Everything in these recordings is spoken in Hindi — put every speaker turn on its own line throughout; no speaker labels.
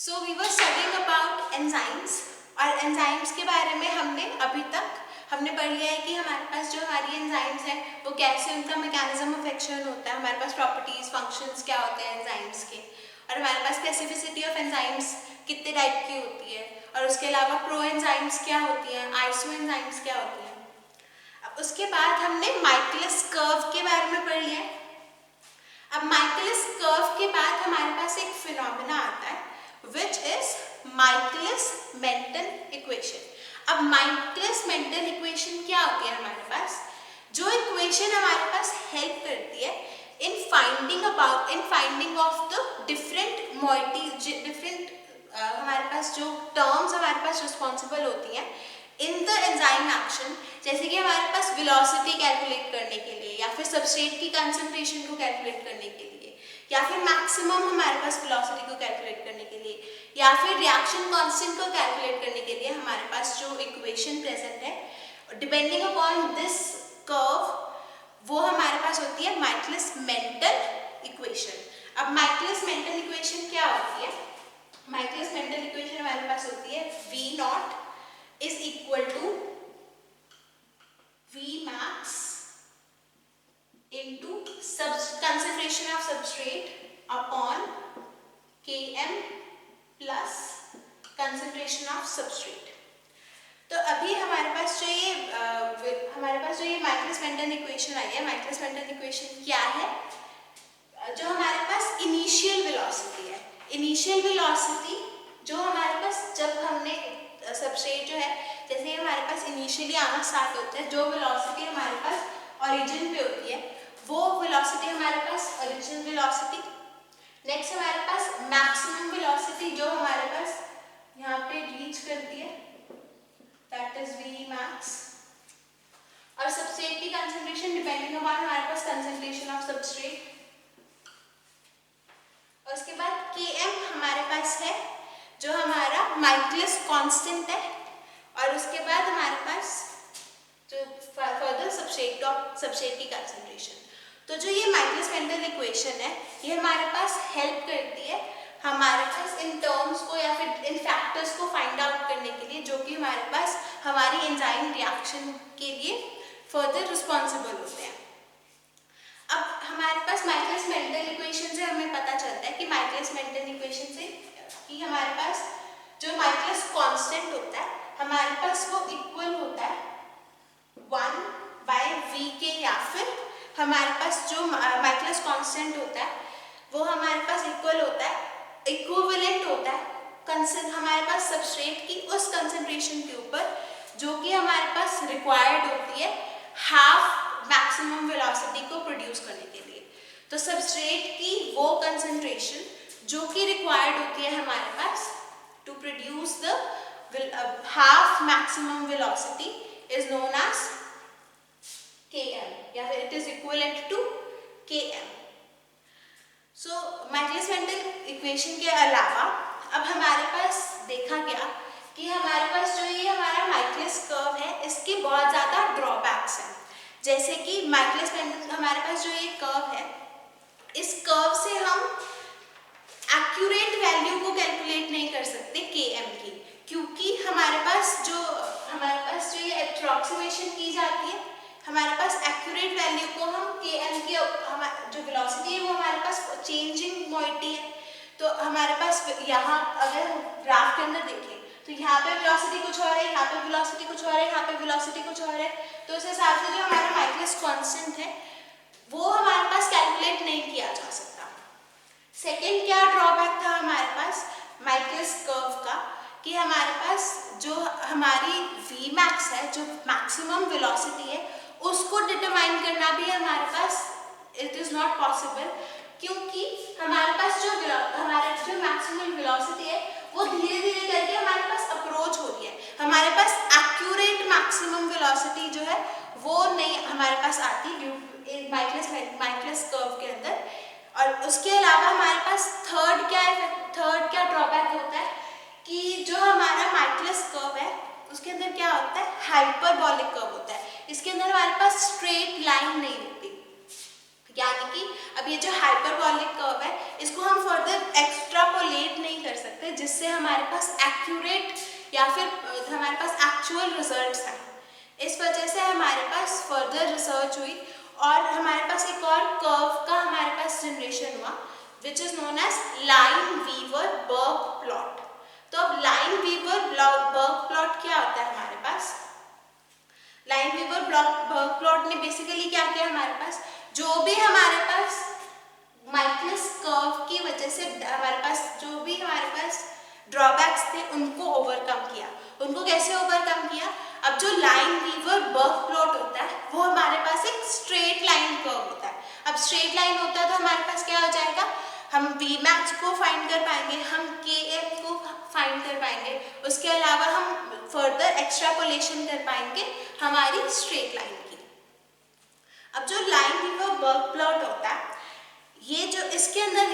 So we were studying about enzymes और एंजाइम्स के बारे में अभी तक हमने पढ़ लिया है कि हमारे पास जो हमारी एंजाइम्स हैं वो कैसे उनका मैकेनिज्म ऑफ एक्शन होता है, हमारे पास प्रॉपर्टीज फंक्शंस क्या होते हैं एंजाइम्स के, और हमारे पास स्पेसिफिसिटी ऑफ एंजाइम्स कितने टाइप की होती है, और उसके अलावा प्रो एंजाइम्स क्या होती हैं, आइसो एंजाइम्स क्या होती हैं। अब उसके बाद हमने माइकलिस कर्व के बारे में पढ़ लिया है। अब माइकलिस कर्व के बाद हमारे पास एक फिनोमेना आता है which is Michaelis-Menten equation। अब Michaelis-Menten equation क्या होती है हमारे पास? जो इक्वेशन हमारे पास हेल्प करती है in finding of the different moieties, हमारे पास जो टर्म्स हमारे पास रिस्पॉन्सिबल होती हैं इन द एंजाइम एक्शन, जैसे कि हमारे पास वेलोसिटी कैलकुलेट करने के लिए, या फिर सबस्ट्रेट की कंसंट्रेशन को कैलकुलेट करने के लिए, या फिर मैक्सिमम हमारे पास वेलोसिटी को कैलकुलेट करने के लिए, या फिर रिएक्शन कांस्टेंट को कैलकुलेट करने के लिए हमारे पास जो इक्वेशन प्रेजेंट है, डिपेंडिंग अपॉन दिस कर्व वो हमारे पास होती है माइकलिस-मेंटन इक्वेशन। अब माइकलिस-मेंटन इक्वेशन क्या होती है? माइकलिस-मेंटन इक्वेशन हमारे पास होती है V not is equal to Vmax into concentration of substrate upon Km plus concentration of substrate। तो अभी हमारे पास जो ये माइकलिस-मेंटन इक्वेशन आई है, माइकलिस-मेंटन इक्वेशन क्या है? जो हमारे पास इनिशियल वेलोसिटी है, इनिशियल वेलोसिटी जो हमारे पास जब हमने सबस्ट्रेट जो है, जैसे हमारे पास इनिशियली आना स्टार्ट होता है, जो वेलोसिटी हमारे पास ओरिजिन पे होती है वो वेलोसिटी हमारे पास ओरिजिनल वेलोसिटी। नेक्स्ट हमारे पास मैक्सिमम वेलोसिटी जो हमारे पास यहाँ पे रीच करती है, दैट इज वी मैक्स, और सबस्ट्रेट की कंसंट्रेशन डिपेंडिंग अपॉन हमारे पास कंसंट्रेशन ऑफ सबस्ट्रेट। और उसके बाद Km हमारे पास है जो हमारा माइकलिस कांस्टेंट है, और उसके बाद हमारे पास जो फर्दर सबस्ट्रेट की कंसंट्रेशन। तो जो ये माइकलिस-मेंटन इक्वेशन है ये हमारे पास हेल्प करती है हमारे पास इन टर्म्स को या फिर इन फैक्टर्स को फाइंड आउट करने के लिए जो कि हमारे पास हमारी एंजाइम रिएक्शन के लिए फर्दर रिस्पॉन्सिबल होते हैं। अब हमारे पास माइकलिस-मेंटन इक्वेशन से हमें पता चलता है कि माइकलिस-मेंटन इक्वेशन से कि हमारे पास जो माइकलिस कांस्टेंट होता है हमारे पास वो इक्वल होता है 1/v के, या फिर हमारे पास जो माइकलिस कांस्टेंट होता है वो हमारे पास इक्वल होता है, इक्विवेलेंट होता है हमारे पास सबस्ट्रेट की उस कंसंट्रेशन के ऊपर जो कि हमारे पास रिक्वायर्ड होती है हाफ मैक्सिमम वेलोसिटी को प्रोड्यूस करने के लिए। तो सबस्ट्रेट की वो कंसंट्रेशन जो कि रिक्वायर्ड होती है हमारे पास to produce the half maximum velocity is known as Km, या फिर it is equivalent to Km। So Michaelis-Menten equation के अलावा अब हमारे पास देखा गया कि हमारे पास जो ये हमारा माइकलिस कर्व है इसके बहुत ज़्यादा ड्रॉबैक्स हैं, जैसे कि माइकलिस-मेंटन हमारे पास जो ये कर्व है इस कर्व से हम एक्यूरेट वैल्यू को कैलकुलेट नहीं कर सकते Km की, क्योंकि हमारे पास जो ये अप्रोक्सीमेशन की जाती है हमारे पास एक्यूरेट वैल्यू को हम Km की जो वेलोसिटी है वो हमारे पास चेंजिंग मोइटी है। तो हमारे पास यहाँ अगर ग्राफ के अंदर देखें तो यहाँ पे वेलोसिटी कुछ और है, यहाँ पे वेलोसिटी कुछ और है, यहाँ पे वेलोसिटी कुछ और है, तो उस हिसाब से जो हमारा माइकलिस कांस्टेंट है वो हमारे पास कैलकुलेट नहीं किया जा सकता। सेकेंड क्या ड्रॉबैक था हमारे पास माइकलिस कर्व का कि हमारे पास जो हमारी Vmax है, जो मैक्सिमम वेलोसिटी है उसको डिटरमाइन करना भी हमारे पास इट इज़ नॉट पॉसिबल, क्योंकि हमारे पास जो मैक्सिमम वेलोसिटी है वो धीरे धीरे करके हमारे पास अप्रोच हो रही है, हमारे पास एक्यूरेट मैक्सिमम वेलोसिटी जो है वो नहीं हमारे पास आती माइकलिस कर्व के अंदर। और उसके अलावा हमारे पास थर्ड क्या ड्रॉबैक होता है कि जो हमारा माइकलिस कर्व है उसके अंदर क्या होता है, हाइपरबोलिक कर्व होता है, इसके अंदर हमारे पास स्ट्रेट लाइन नहीं होती, ठीक यानी कि अब ये जो हाइपरबॉलिक कर्व है इसको हम फर्दर एक्सट्रापोलेट नहीं कर सकते जिससे हमारे पास एक्यूरेट या फिर हमारे पास एक्चुअल रिजल्ट्स हैं। इस वजह से हमारे पास फर्दर रिसर्च हुई और हमारे पास एक और कर्व का हमारे पास जनरेशन हुआ which is known as Lineweaver Burk plot. तो अब लाइन-वीवर-बर्ग प्लॉट क्या होता है हमारे पास? लाइन-वीवर-बर्ग प्लॉट ने बेसिकली क्या किया हमारे पास, जो भी हमारे पास माइकलिस कर्व की वजह से हमारे पास जो भी हमारे पास ड्रॉबैक्स थे उनको ओवरकम किया। उनको कैसे ओवरकम किया? अब जो लाइन-वीवर-बर्ग प्लॉट होता है वो हमारे पास एक स्ट्रेट लाइन कर्व होता है। अब स्ट्रेट लाइन होता है तो हमारे पास क्या हो जाएगा, हम Vmax को फाइंड कर पाएंगे, हम Km को फाइंड कर पाएंगे, उसके अलावा हम फर्दर एक्सट्रापोलेशन कर पाएंगे हमारी स्ट्रेट लाइन की। अब जो लाइन-वीवर-बर्ग प्लॉट होता है ये जो इसके अंदर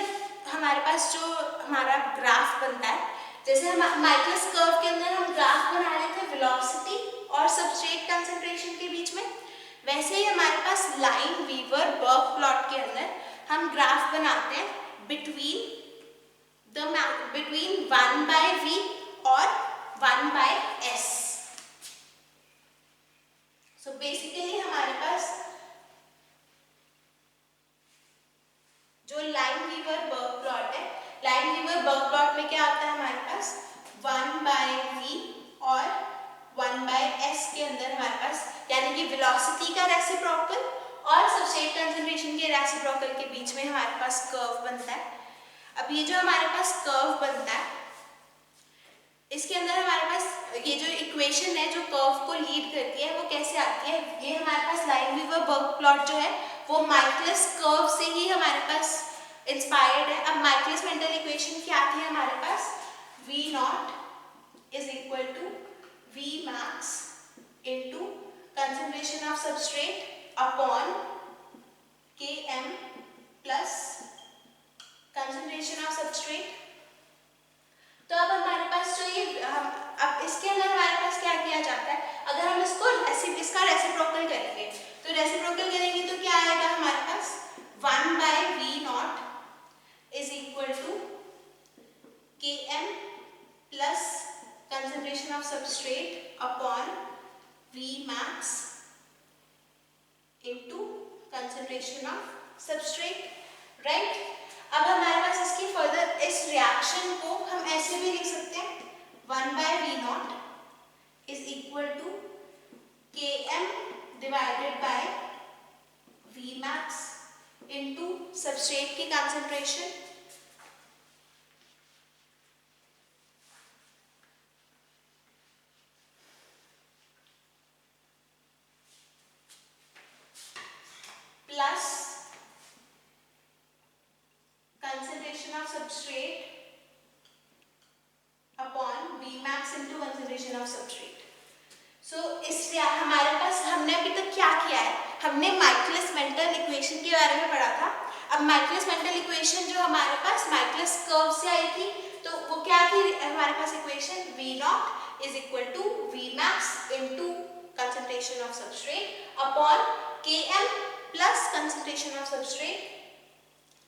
हमारे पास जो हमारा ग्राफ बनता है, जैसे हम माइकलिस कर्व के अंदर हम ग्राफ बना रहे थे वेलोसिटी और सबस्ट्रेट कंसंट्रेशन के बीच में, वैसे ही हमारे पास लाइन-वीवर-बर्ग प्लॉट के अंदर हम ग्राफ बनाते हैं बिटवीन 1/v और 1/s। सो बेसिकली हमारे पास जो लाइन-वीवर-बर्ग प्लॉट है, लाइन-वीवर-बर्ग प्लॉट में क्या आता है हमारे पास 1/v और 1/s के अंदर हमारे पास यानी कि वेलोसिटी का रेसिप्रोकल और सबस्ट्रेट कंसंट्रेशन के रेसिप्रोकल के बीच में हमारे पास कर्व बनता है। अब ये जो हमारे पास कर्व बनता है इसके अंदर हमारे पास ये जो इक्वेशन है जो कर्व को लीड करती है वो कैसे आती है, ये हमारे पास लाइन-वीवर-बर्ग प्लॉट जो है वो माइकलिस कर्व से ही हमारे पास इंस्पायर्ड है। अब माइकलिस मेंटल इक्वेशन क्या आती है हमारे पास, V0 is equal to Vmax into concentration of substrate upon Km plus concentration of substrate. तो अब हमारे पास जो ये अब इसके अंदर हमारे पास क्या किया जाता है, अगर हम इसका रेसिप्रोकल करेंगे तो रेसिप्रोकल करेंगे तो क्या आएगा हमारे पास 1/V0 is equal to Km plus concentration of substrate upon Vmax into concentration of substrate, right. अब हमारे पास इसकी फर्दर इस रिएक्शन को हम ऐसे भी लिख सकते हैं 1/V0 is equal to Km divided by Vmax into substrate की concentration plus concentration of substrate upon Vmax into concentration of substrate। So इसलिए हमारे पास हमने अभी तक क्या किया है, हमने माइकलिस मेंटल इक्वेशन के बारे में पढ़ा था। अब माइकलिस मेंटल इक्वेशन जो हमारे पास माइकलिस कर्व से आई थी तो वो क्या थी हमारे पास equation, V0 is equal to Vmax into concentration of substrate upon Km plus concentration of substrate।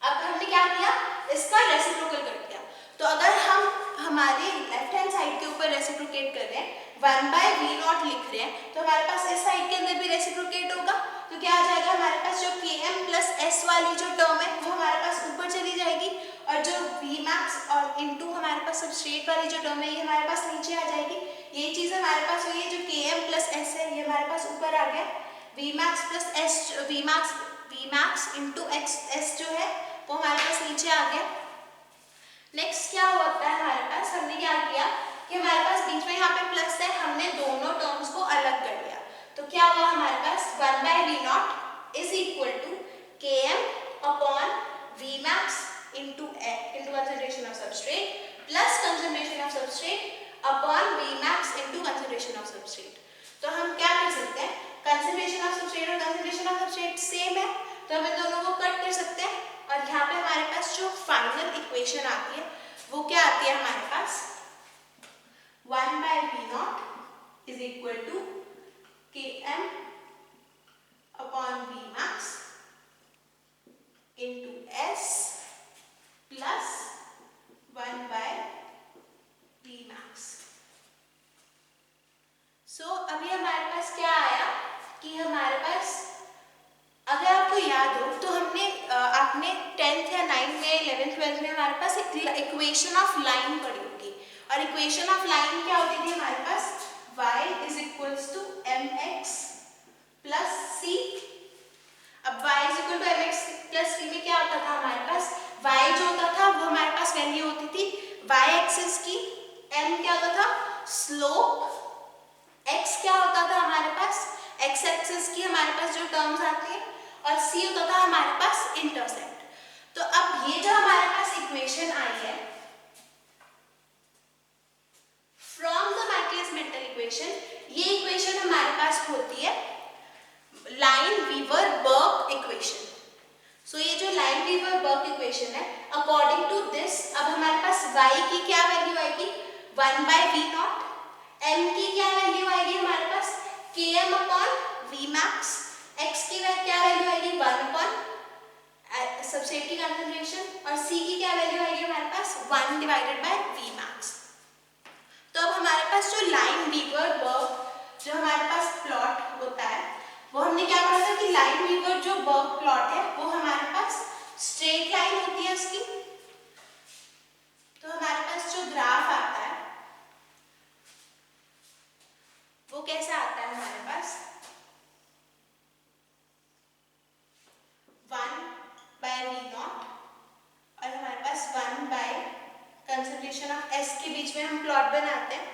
अब हमने क्या किया, इसका रेसिप्रोकल कर दिया। तो अगर हम हमारे लेफ्ट हैंड साइड के ऊपर रेसिप्रोकेट कर रहे हैं 1/V0 लिख रहे हैं तो हमारे पास इस साइड के अंदर भी रेसिप्रोकेट होगा तो क्या आ जाएगा हमारे पास जो Km प्लस S वाली जो टर्म है वो हमारे पास ऊपर चली जाएगी और जो Vmax और इनटू हमारे पास सबस्ट्रेट वाली जो टर्म है ये हमारे पास नीचे आ जाएगी। ये चीज़ हमारे पास हुई है, जो Km प्लस S है ये हमारे पास ऊपर आ गया, Vmax plus S Vmax into S जो है वो हमारे पास नीचे आ गया। नेक्स्ट क्या होता है हमारे पास, हमने क्या किया कि हमारे पास बीच में यहाँ पे प्लस है, हमने दोनों टर्म्स को अलग कर लिया। तो क्या हुआ हमारे पास 1/V0 is equal to Km upon Vmax into concentration of substrate plus concentration of substrate upon Vmax into concentration of substrate. तो हम क्या कर सकते हैं, कंसंट्रेशन ऑफ सबस्ट्रेट और कंसंट्रेशन ऑफ सबस्ट्रेट सेम है तो हम इन दोनों को कट कर सकते हैं और यहाँ पे हमारे पास जो फाइनल इक्वेशन आती है वो क्या आती है हमारे पास 1/V0 is equal to Km upon Vmax into S plus 1 by Vmax. So अभी हमारे पास क्या आया कि हमारे पास, अगर आपको याद हो तो हमने आपने 10th या 9th में 11th 12th में हमारे पास एक इक्वेशन ऑफ लाइन पढ़ी होगी, और इक्वेशन ऑफ लाइन क्या होती थी हमारे पास, y is equals to mx plus c. अब y is equal to mx plus c में क्या होता था हमारे पास, y जो होता था वो हमारे पास वैल्यू होती थी y एक्सिस की, m क्या होता था स्लोप, x क्या होता था हमारे पास x एक्सिस की हमारे पास जो टर्म्स आती है, और c होता था हमारे पास इंटरसेप्ट. तो अब ये जो हमारे पास इक्वेशन आई है फ्रॉम द मैकलेस मेंटल इक्वेशन, ये इक्वेशन हमारे पास होती है लाइन वीवर बर्क इक्वेशन. सो ये जो लाइन वीवर बर्क इक्वेशन है, अकॉर्डिंग टू दिस अब हमारे पास y की क्या वैल्यू आएगी 1 by v नॉट, m की क्या वैल्यू आएगी हमारे पास km अपॉन Vmax, x की क्या वैल्यू आएगी 1 अपॉन सबस्ट्रेट की कंसंट्रेशन, और c की क्या वैल्यू आएगी हमारे पास 1 डिवाइडेड बाय Vmax. तो अब हमारे पास जो लाइन वीवर बर्क जो हमारे पास प्लॉट होता है, वो हमने क्या पढ़ा था कि लाइन वीवर जो बर्क प्लॉट है वो हमारे पास स्ट्रेट लाइन होती है उसकी. तो हमारे पास जो ग्राफ आता है वो कैसा आता है हमारे पास 1 by v नॉट, और हमारे पास 1 by कंसंट्रेशन ऑफ s के बीच में हम प्लॉट बनाते हैं,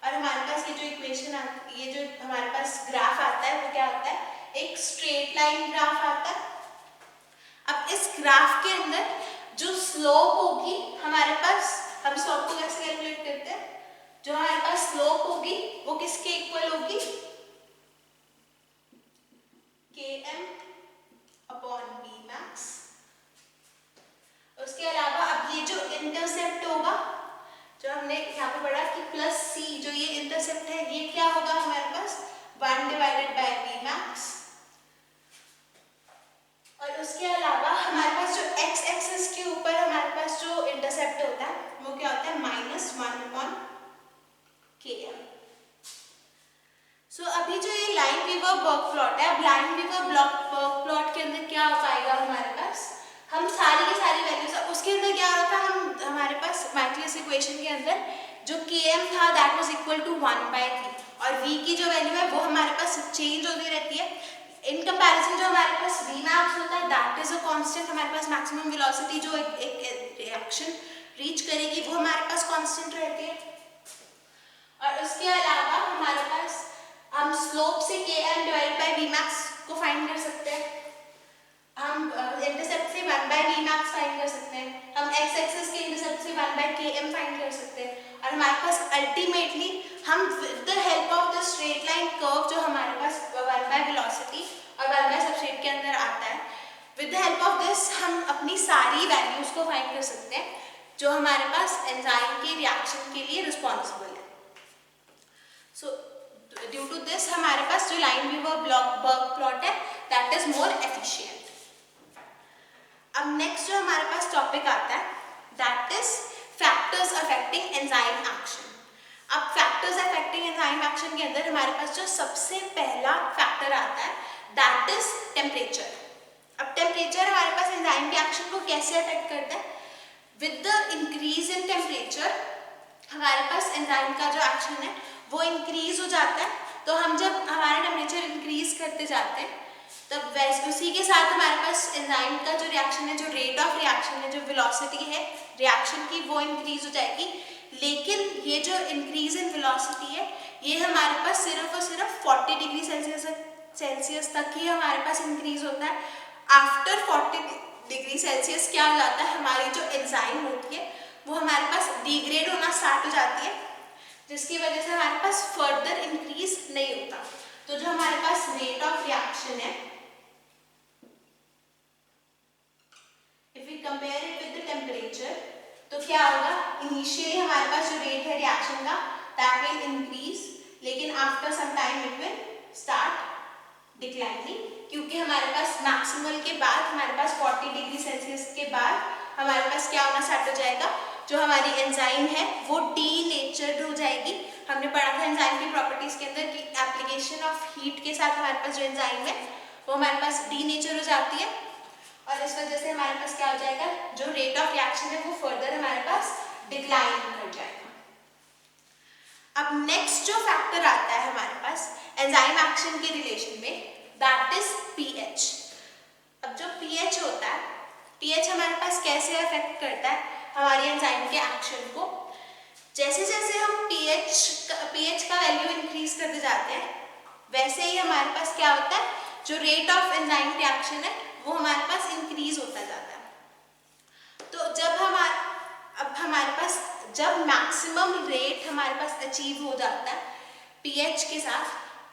और हमारे पास ये जो इक्वेशन आती, ये जो हमारे पास ग्राफ आता है वो क्या आता है एक स्ट्रेट लाइन ग्राफ आता है. अब इस ग्राफ के अंदर जो स्लोप होगी हमारे पास, हम स्लोप को कैसे कैलकुलेट करते हैं, जो हमारे पास स्लोप होगी वो किसके इक्वल होगी km अपॉन Vmax. उसके अलावा अब ये जो इंटरसेप्ट होगा जो हमने यहाँ पे पढ़ा कि प्लस c, जो ये इंटरसेप्ट है ये क्या होगा हमारे पास 1 डिवाइडेड बाय Vmax. और उसके अलावा हमारे पास जो x एक्सिस के ऊपर हमारे पास जो इंटरसेप्ट होता है वो क्या होता है -1 अपॉन km. सो अभी जो ये लाइन वीवर बर्क प्लॉट है, अब लाइन वीवर बर्क प्लॉट के अंदर क्या हो पाएगा हमारे पास, हम सारी की सारी वैल्यूज, उसके अंदर क्या होता है हम हमारे पास मैकलेस इक्वेशन के अंदर जो km था that was equal to 1 by v, और v की जो वैल्यू है वो हमारे पास चेंज होती रहती है. इन कंपैरिजन जो हमारे पास Vmax होता है दैट इज अ कांस्टेंट, हमारे पास मैक्सिमम वेलोसिटी जो एक रिएक्शन रीच करेगी वो हमारे पास कांस्टेंट रहती है. और उसके अलावा हमारे पास हम स्लोप से km डिवाइड बाय Vmax को फाइंड कर सकते हैं, हम इंटरसेप्ट से 1 by Vmax फाइंड कर सकते हैं, हम x एक्सिस के इंटरसेप्ट से 1 by km फाइंड कर सकते हैं, और हमारे पास अल्टीमेटली हम with the help of the straight line curve जो हमारे पास 1 by वेलोसिटी और 1 by सबस्ट्रेट के अंदर आता है, with the help of this हम अपनी सारी वैल्यूज को फाइंड कर सकते हैं जो हमारे पास एंजाइम के रिएक्शन के लिए रिस्पॉन्सिबल है. सो ड्यू टू दिस हमारे पास जो लाइन वीवर बर्क प्लॉट है दैट इज मोर एफिशिएंट. अब नेक्स्ट जो हमारे पास टॉपिक आता है that is factors affecting enzyme action. अब फैक्टर्स अफेक्टिंग एंजाइम एक्शन के अंदर हमारे पास जो सबसे पहला फैक्टर आता है दैट इज टेम्परेचर. अब टेम्परेचर हमारे पास एंजाइम के एक्शन को कैसे अफेक्ट करता है, with the increase in temperature हमारे पास एंजाइम का जो एक्शन है वो इंक्रीज हो जाता है. तो हम जब हमारा टेम्परेचर इंक्रीज करते जाते हैं तब वैसे उसी के साथ हमारे पास एंजाइम का जो रिएक्शन है, जो रेट ऑफ रिएक्शन है, जो वेलोसिटी है रिएक्शन की वो इंक्रीज हो जाएगी. लेकिन ये जो इंक्रीज इन वेलोसिटी है ये हमारे पास सिर्फ और सिर्फ 40 डिग्री सेल्सियस तक ही हमारे पास इंक्रीज होता है. आफ्टर 40 डिग्री सेल्सियस क्या हो जाता है, हमारी जो एंजाइम होती है वो हमारे पास डिग्रेड होना स्टार्ट हो जाती है, जिसकी वजह से हमारे पास फर्दर इंक्रीज नहीं होता. तो जो हमारे पास रेट ऑफ रिएक्शन है, if we compare it with the temperature, तो क्या होगा, इनिशियली हमारे पास जो रेट है रिएक्शन का दैट विल इंक्रीज, लेकिन after some time it will start declining क्योंकि हमारे पास मैक्सिमल के बाद हमारे पास 40 डिग्री सेल्सियस के बाद हमारे पास क्या होना स्टार्ट हो जाएगा, जो हमारी एंजाइम है वो डीनेचर्ड हो जाएगी। हमने पढ़ा था एंजाइम की प्रॉपर्टीज के अंदर कि एप्लीकेशन ऑफ हीट के साथ हमारे पास जो एंजाइम है वो हमारे पास डीनेचर हो जाती है, और इस वजह से हमारे पास क्या हो जाएगा, जो रेट ऑफ रिएक्शन है वो फर्दर हमारे पास डिक्लाइन कर जाएगा। अब नेक्स्ट जो फैक्टर आता है हमारे पास एंजाइम एक्शन के रिलेशन में, दैट इज पीएच। अब जो पीएच होता है, पीएच हमारे पास कैसे अफेक्ट करता है हमारी एंजाइम के एक्शन को। जैसे जैसे हम पीएच का वैल्यू इंक्रीज करते जाते हैं वैसे ही हमारे पास क्या होता है, जो रेट ऑफ एंजाइम रिएक्शन है वो हमारे पास इंक्रीज होता जाता है। तो जब मैक्सिमम रेट हमारे पास अचीव हो जाता है पीएच के साथ,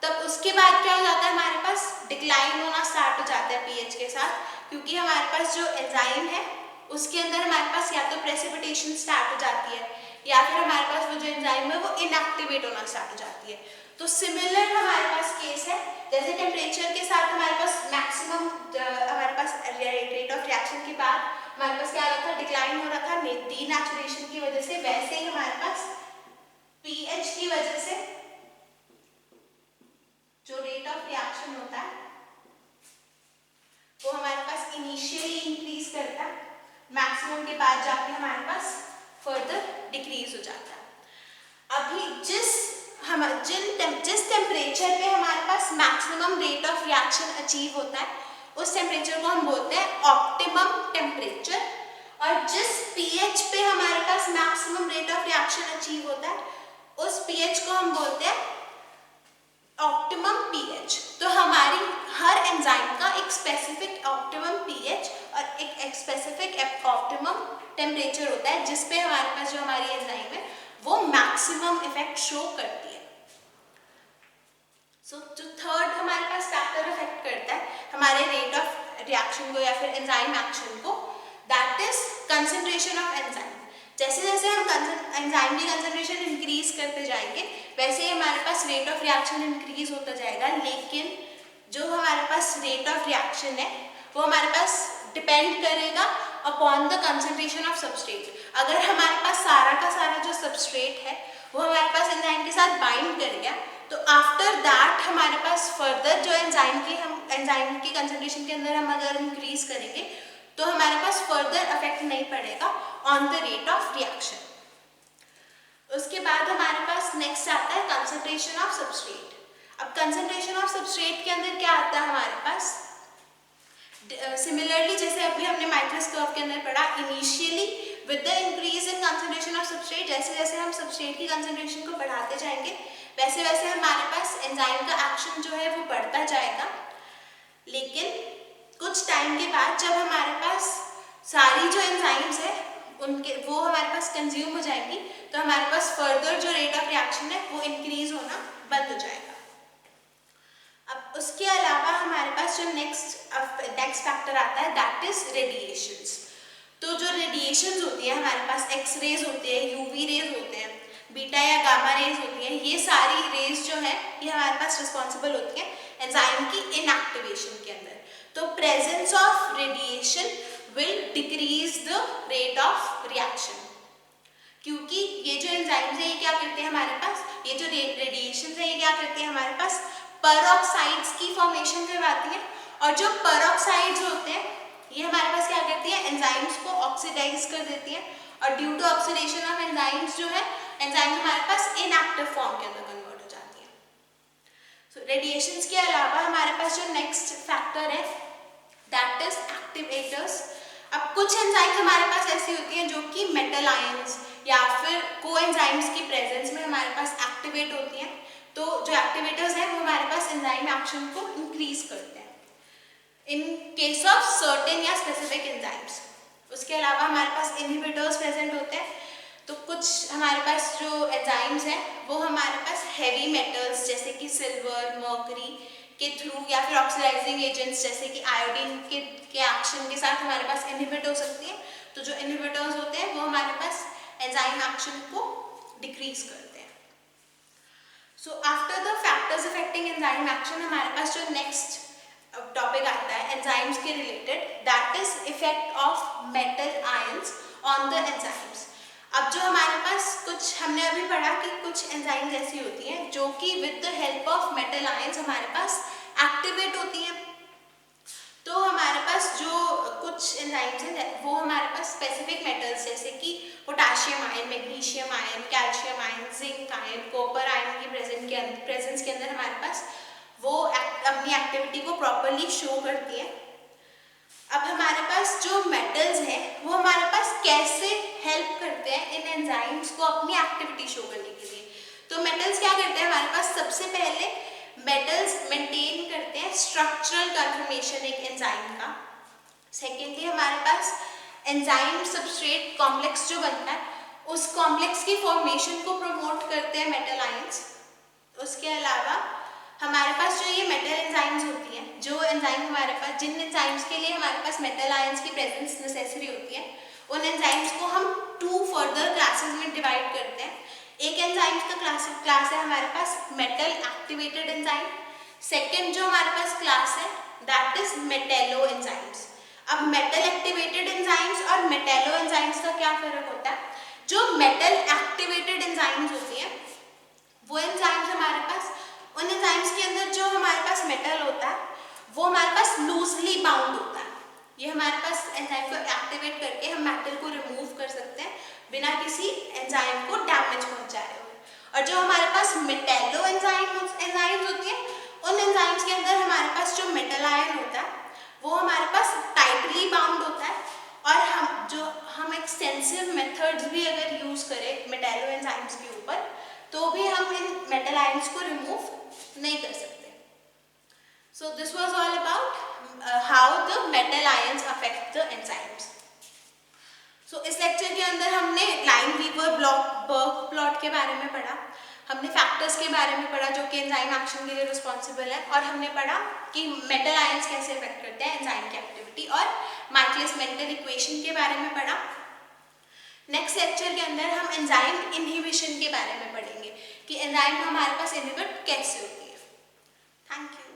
तब उसके बाद क्या हो जाता है, हमारे पास डिक्लाइन होना स्टार्ट हो जाता है पीएच के साथ, क्योंकि हमारे पास जो एंजाइम है उसके अंदर हमारे पास या तो प्रेसिपिटेशन स्टार्ट हो जाती है या फिर हमारे पास वो जो एंजाइम है वो इनएक्टिवेट होना स्टार्ट हो जाती है। तो सिमिलर हमारे पास केस है, जैसे टेम्परेचर के साथ हमारे पास मैक्सिमम हमारे पास रेट ऑफ रिएक्शन के बाद हमारे पास क्या हो रहा था, डिक्लाइन हो रहा था डीनेचुरेशन की वजह से, वैसे ही हमारे पास पीएच की वजह से जो रेट ऑफ रिएक्शन होता है वो हमारे पास इनिशियली इंक्रीज करता है, मैक्सिमम के बाद जाके हमारे पास फर्दर डिक्रीज हो जाता है। अभी जिस टेम्परेचर पे हमारे पास maximum rate of reaction achieve होता है उस टेम्परेचर को हम बोलते हैं ऑप्टिमम टेम्परेचर, और जिस पीएच पे हमारे पास maximum rate of reaction achieve होता है उस पीएच को हम बोलते हैं ऑप्टिमम पीएच। तो हमारी हर एंजाइम का एक स्पेसिफिक ऑप्टिमम पीएच और एक स्पेसिफिक ऑप्टिमम टेम्परेचर होता है जिस पे हमारे पास जो हमारी एंजाइम है वो मैक्सिमम इफेक्ट शो करती है। जो थर्ड हमारे पास फैक्टर इफेक्ट करता है हमारे रेट ऑफ रिएक्शन को या फिर एंजाइम एक्शन को, that is concentration of enzyme. जैसे जैसे हम एंजाइम की कंसंट्रेशन इंक्रीज करते जाएंगे वैसे ही हमारे पास रेट ऑफ रिएक्शन इंक्रीज होता जाएगा, लेकिन जो हमारे पास रेट ऑफ रिएक्शन है वो हमारे पास डिपेंड करेगा upon the concentration of substrate. अगर हमारे पास सारा का सारा जो सबस्ट्रेट है वो हमारे पास एंजाइम के साथ बाइंड कर गया, तो आफ्टर दैट हमारे पास फर्दर जो एंजाइम की कंसंट्रेशन के अंदर हम अगर इंक्रीज करेंगे तो हमारे पास फर्दर इफेक्ट नहीं पड़ेगा on the rate of reaction. उसके बाद हमारे पास नेक्स्ट आता है कंसंट्रेशन ऑफ सबस्ट्रेट। अब कंसंट्रेशन ऑफ सबस्ट्रेट के अंदर क्या आता है हमारे पास, सिमिलरली जैसे अभी हमने माइक्रोस कर्व के अंदर पढ़ा, initially with the increase in concentration of substrate, जैसे जैसे हम सबस्ट्रेट की कंसंट्रेशन को बढ़ाते जाएंगे वैसे वैसे हमारे पास एंजाइम का एक्शन जो है वो बढ़ता जाएगा, लेकिन कुछ टाइम के बाद जब हमारे पास सारी जो एंजाइम्स है वो हमारे पास कंज्यूम हो जाएंगी तो हमारे पास फर्दर जो रेट ऑफ रिएक्शन है वो इंक्रीज होना बंद हो जाएगा। अब उसके अलावा हमारे पास जो नेक्स्ट फैक्टर आता है दैट इज रेडिएशंस। तो जो रेडिएशंस होती है हमारे पास, एक्सरेज होते हैं, यूवी रेज होते हैं, बीटा या गामा रेज होती हैं, ये सारी रेज जो है ये हमारे पास रिस्पॉन्सिबल होती हैं एंजाइम की इनएक्टिवेशन के अंदर। तो presence of radiation will decrease the rate of reaction, क्योंकि ये जो एंजाइम्स है ये क्या करते हैं हमारे पास, ये जो रेडिएशन है ये क्या करते हैं हमारे पास पेरोक्साइड्स की फॉर्मेशन करवाती है, और जो पेरोक्साइड्स होते हैं ये हमारे पास क्या करती है, एंजाइम्स को ऑक्सीडाइज कर देती है, और due to oxidation of enzymes जो है एंजाइम्स हमारे पास इनएक्टिव फॉर्म के अंदर कन्वर्ट हो जाती है। सो रेडिएशंस के अलावा हमारे पास जो नेक्स्ट फैक्टर है दैट इज एक्टिवेटर्स। अब कुछ एंजाइम्स हमारे पास ऐसी होती हैं जो कि मेटल आयंस या फिर कोएंजाइम्स की प्रेजेंस में हमारे पास एक्टिवेट होती हैं, तो जो एक्टिवेटर्स हैं वो हमारे पास एंजाइम एक्शन को इंक्रीज करते हैं इन केस ऑफ सर्टेन या स्पेसिफिक एंजाइम्स। उसके अलावा हमारे पास इनहिबिटर्स प्रेजेंट होते हैं, तो कुछ हमारे पास जो एंजाइम्स हैं वो हमारे पास हैवी मेटल्स जैसे कि सिल्वर, मर्करी के थ्रू या फिर ऑक्सीडाइजिंग एजेंट्स जैसे कि आयोडीन के एक्शन के साथ हमारे पास इनहिबिट हो सकती हैं। तो जो इनहिबिटर्स होते हैं वो हमारे पास एंजाइम एक्शन को डिक्रीज करते हैं। So after the factors affecting enzyme action हमारे पास जो नेक्स्ट टॉपिक आता है एंजाइम्स के related, that is effect of metal ions on the enzymes. अब जो हमारे पास कुछ हमने अभी पढ़ा कि कुछ एंजाइम्स ऐसी होती हैं जो कि with the help of metal ions हमारे पास एक्टिवेट होती हैं। तो हमारे पास जो कुछ एंजाइम्स हैं वो हमारे पास स्पेसिफिक मेटल्स जैसे कि potassium ion, magnesium ion, calcium ion, zinc ion, copper ion की प्रेजेंस के अंदर हमारे पास वो अपनी एक्टिविटी को प्रॉपरली शो करती है। अब हमारे पास जो मेटल्स हैं वो हमारे पास कैसे हेल्प करते हैं इन एंजाइम्स को अपनी एक्टिविटी शो करने के लिए। तो मेटल्स क्या करते हैं हमारे पास, सबसे पहले मेटल्स मेंटेन करते हैं स्ट्रक्चरल कन्फर्मेशन एक एंजाइम का। सेकेंडली हमारे पास एंजाइम सबस्ट्रेट कॉम्प्लेक्स जो बनता है उस कॉम्प्लेक्स की फॉर्मेशन को प्रमोट करते हैं मेटल आयंस। उसके अलावा हमारे पास जो ये मेटल एंजाइम्स होती हैं, जो एंजाइम हमारे पास, जिन एंजाइम्स के लिए हमारे पास मेटल आयंस की प्रेजेंस नेसेसरी होती है, उन एंजाइम्स को हम 2 फर्दर क्लासेस में डिवाइड करते हैं। एक एंजाइम्स का क्लास है हमारे पास मेटल एक्टिवेटेड एंजाइम। सेकेंड जो हमारे पास क्लास है दैट इज मेटेलो एंजाइम्स। अब मेटल एक्टिवेटेड एंजाइम्स और मेटेलो एंजाइम्स का क्या फर्क होता है? जो मेटल एक्टिवेटेड एंजाइम्स होती हैं वो एंजाइम्स हमारे पास, उन एंजाइम्स के अंदर जो हमारे पास मेटल होता है वो हमारे पास लूजली बाउंड होता है। ये हमारे पास एंजाइम को एक्टिवेट करके हम मेटल को रिमूव कर सकते हैं बिना किसी एंजाइम को डैमेज पहुंचाए हुए। और जो हमारे पास मेटेलो एंजाइम्स होती हैं उन एंजाइम्स के अंदर हमारे पास जो मेटल आयन होता है वो हमारे पास टाइटली बाउंड होता है। और हम एक्सटेंसिव मेथड्स भी अगर यूज करें मेटेलो एंजाइम्स के ऊपर तो भी हम इन मेटल आयंस को रिमूव नहीं कर सकते। So this was all about how the metal ions affect the enzymes. So इस लेक्चर के अंदर हमने लाइनवीवर बर्ग प्लॉट के बारे में पढ़ा, हमने फैक्टर्स के बारे में पढ़ा जो कि एंजाइम एक्शन के लिए रिस्पॉन्सिबल है, और हमने पढ़ा कि मेटल आयंस कैसे अफेक्ट करते हैं एंजाइम की एक्टिविटी, और माइकलिस मेंटन इक्वेशन के बारे में पढ़ा। नेक्स्ट लेक्चर के अंदर हम एंजाइम इनहिबिशन के बारे में पढ़ेंगे कि एंजाइम हमारे पास इनहिबिट कैसे होती है। Thank you.